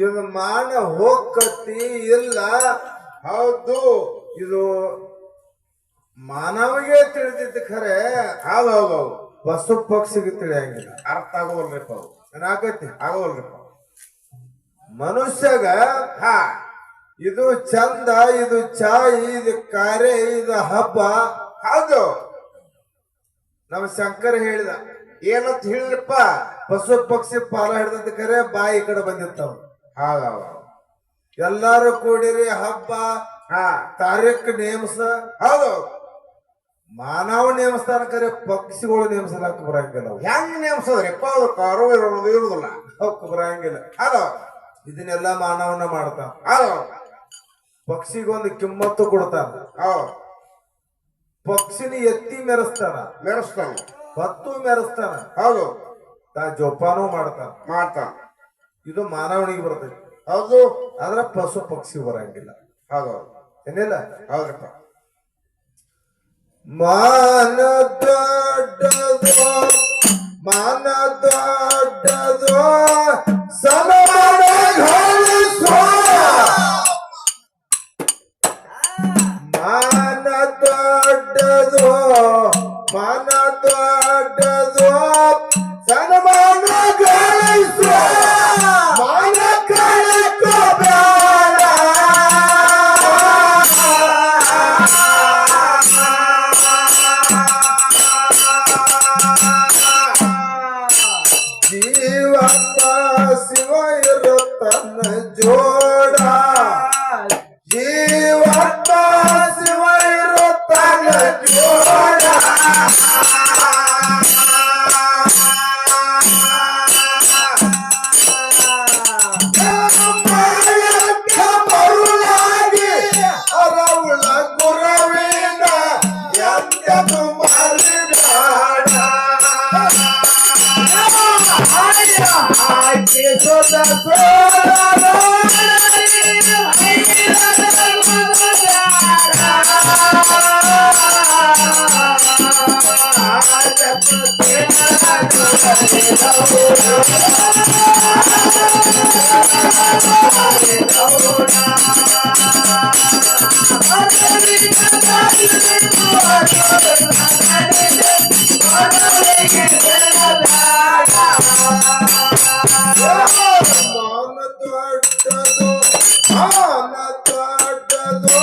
ಇದು ಮಾನ ಹೋಗತಿ ಇಲ್ಲ. ಹೌದು, ಇದು ಮಾನವಿಗೆ ತಿಳಿದಿತ್ತು ಖರೆ. ಹೌದೌದೌದು, ಪಶು ಪಕ್ಷಿಗೆ ತಿಳಿಯಂಗಿಲ್ಲ. ಅರ್ಥ ಆಗೋಲ್ರಿಪ್ಪ. ಅವು ಏನಾಕತಿ ಆಗೋಲ್ರಿಪ್ಪ. ಮನುಷ್ಯಗ ಹಾ, ಇದು ಚಂದ, ಇದು ಚಾಯಿ, ಇದು ಕಾರ್ಯ, ಇದು ಹಬ್ಬ. ಹೌದು, ನಮ್ಮ ಶಂಕರ ಹೇಳಿದ. ಏನಂತ ಹೇಳಿರಪ್ಪ? ಪಶು ಪಕ್ಷಿ ಪಾಲ ಹಿಡ್ದದ ಖರೆ, ಬಾಯಿ ಈ ಕಡೆ ಬಂದಿರ್ತಾವ. ಹೌದೌದು, ಎಲ್ಲಾರು ಕೂಡಿರಿ ಹಬ್ಬ ಹಾ ತಾರೀಖ್ ನೇಮಸ. ಹೌದು, ಮಾನವ ನೇಮಸ್ತಾನ ಖರೆ, ಪಕ್ಷಿಗಳು ನೇಮಸಲಾಕ ಬರಂಗಿಲ್ಲ. ಹೆಂಗ್ ನೇಮ್ಸದ್ರಿಪ್ಪ? ಅದು ಕಾರು ಇರೋದು ಇರುದಿಲ್ಲ, ಅವಕ್ಕೆ ಬರಂಗಿಲ್ಲ. ಹೌದು, ಇದನ್ನೆಲ್ಲ ಮಾನವನ ಮಾಡ್ತಾನ. ಹೌದು ಪಕ್ಷಿಗೊಂದು ಕಿಮ್ಮತ್ತು ಕೊಡ್ತಾನ. ಹೌದು, ಪಕ್ಷಿನ ಎತ್ತಿ ಮೆರೆಸ್ತಾನ, ಮೆರೆಸ್ತಾನ. ಹೊತ್ತು ಮೆರೆಸ್ತಾನ, ಹೌದು, ತಾ ಜೋಪಾನೂ ಮಾಡ್ತಾನ. ಮಾಡ್ತಾನ. ಇದು ಮಾನವನಿಗೆ ಬರ್ತೈತಿ. ಹೌದು, ಆದ್ರೆ ಪಶು ಪಕ್ಷಿ ಬರಂಗಿಲ್ಲ. ಹೌದು, ಏನಿಲ್ಲ. ಹೌದ್ರಿಪ್ಪ. ಮಾನ ದೊಡ್ಡದು, ಮಾನ ದೊಡ್ಡದು, ಸನ್ಮಾನ ಗಳಿಸೋ. ಮಾನ ದೊಡ್ಡದು, ಮಾನ ದೊಡ್ಡದು, ಸನ್ಮಾನ ಗಳಿಸೋ. ಮಾನ ಕಳ್ಕೋಬೇಡ. ಜೀವಪ್ಪ ಶಿವ ಇರುತ್ತನ್ನ ಜೋಡ, ಜೀವಪ್ಪ ಶಿವ ಇರುತ್ತನ್ನ ಜೋಡ. ಮಾಯಕ್ಕ ಮರುಳಾಗಿ ಅರವುಳ ಗುರವಿನ ಎಂದನು ಮರಿಬೇಡ. ಮಾನ ದೊಡ್ಡದು, ಮಾನ ದೊಡ್ಡದು,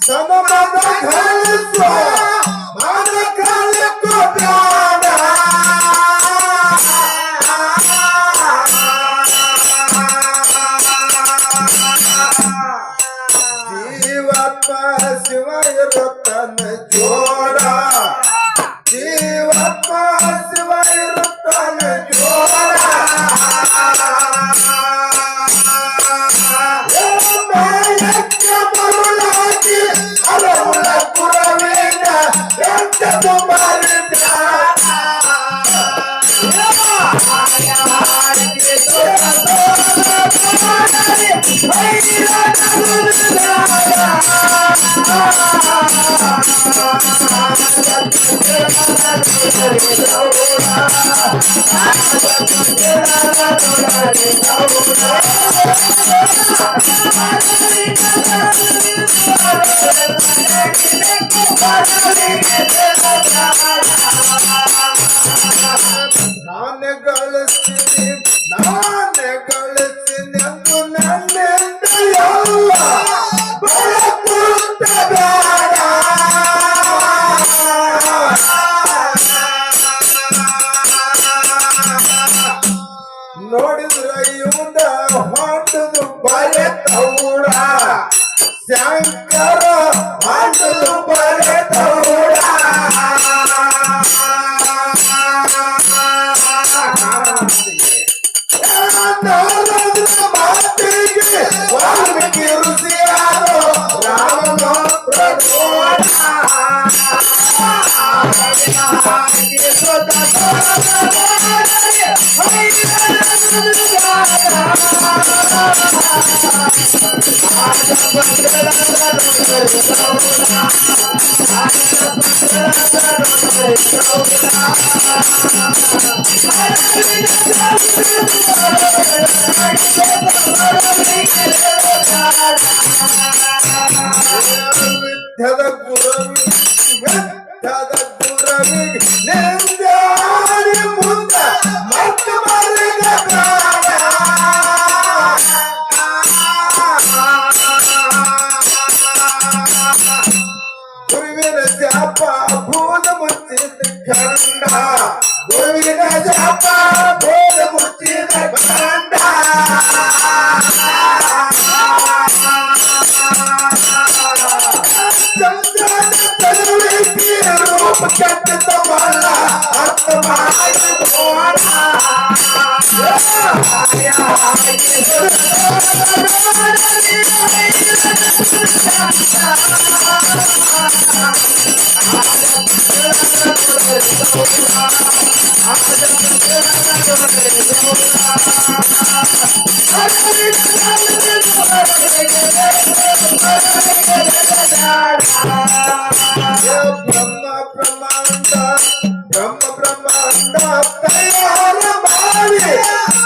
ಸನ್ಮಾನ ಗಳಿಸೋ. ಮಾನ ಕಳ್ಕೋಬೇಡ. ಜೀವಪ್ಪ ಶಿವ ಇರುತ್ತನ್ನ ಜೋಡ, ಜೀವಪ್ಪ ಶಿವ ಇರುತ್ತನ್ನ ಜೋಡ. ಮಾಯಕ್ಕ ಮರುಳಾಗಿ ಅರವುಳ ಗುರವಿನ ಎಂದನು ಮರಿಬೇಡ. ನಾನೇ ಗಳಿಸ್ತೀನಿ, ನಾನೇ ಗಳಿಸ್ತೀನಿ ಎಂದು ನನ್ನಿಂದ ಎಲ್ಲ ಬಳಕುತ್ತಬೇಡ. ನೋಡಿದ್ರ ಇವಂದ ಹೊಂಡದು ಬರೆ ತೌಡ, ಶಂಕರ ಹೊಂಡದು ಬರೆ ತೌಡ. ನಾರದ್ರ ಮಾತಿಗೆ ವಾಲ್ಮೀಕಿ ಋಷಿಯಾದೋ ರಾಮಮಂತ್ರ ಗೋಡ. ಬೆಟ್ಟದ ಗುರವಿ ಬೆಟ್ಟದ ಗುರವಿ ನೆಂದಾರಿ ಮುಂದ ಮತ್ತ ಮರಗ ಪ್ರಾಣ ಗುರುವಿನ ಶಾಪ ಭೂತ ಮುಚ್ಚಿದ ಖಂಡ ಗುರುವಿನ ಶಾಪ ಭೂತ ಮುಚ್ಚಿದ ಖಂಡ ಚಂದ್ರನ ತರುವಿಕೆ ರೂಪ ಕೆಟ್ಟ ಮಲ್ಲ ಅರ್ಥ ಮಾಡಿದೋಣ ಬ್ರಹ್ಮ ಬ್ರಹ್ಮಾಂಡ ಬ್ರಹ್ಮ ಬ್ರಹ್ಮಾಂಡ ತಯಾರ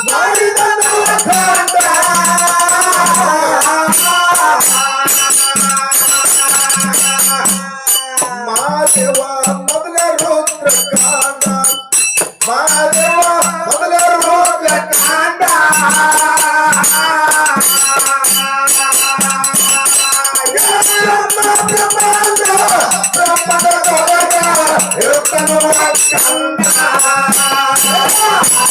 ಮಾಡಿದ ನವಖಂಡ ಮಾದೇವ ಮೊದಲ ರುದ್ರಕಾಂಡ ಮಾದೇವ ಮೊದಲ ರುದ್ರಕಾಂಡ ಬ್ರಹ್ಮಾಂಡ ಬ್ರಹ್ಮದ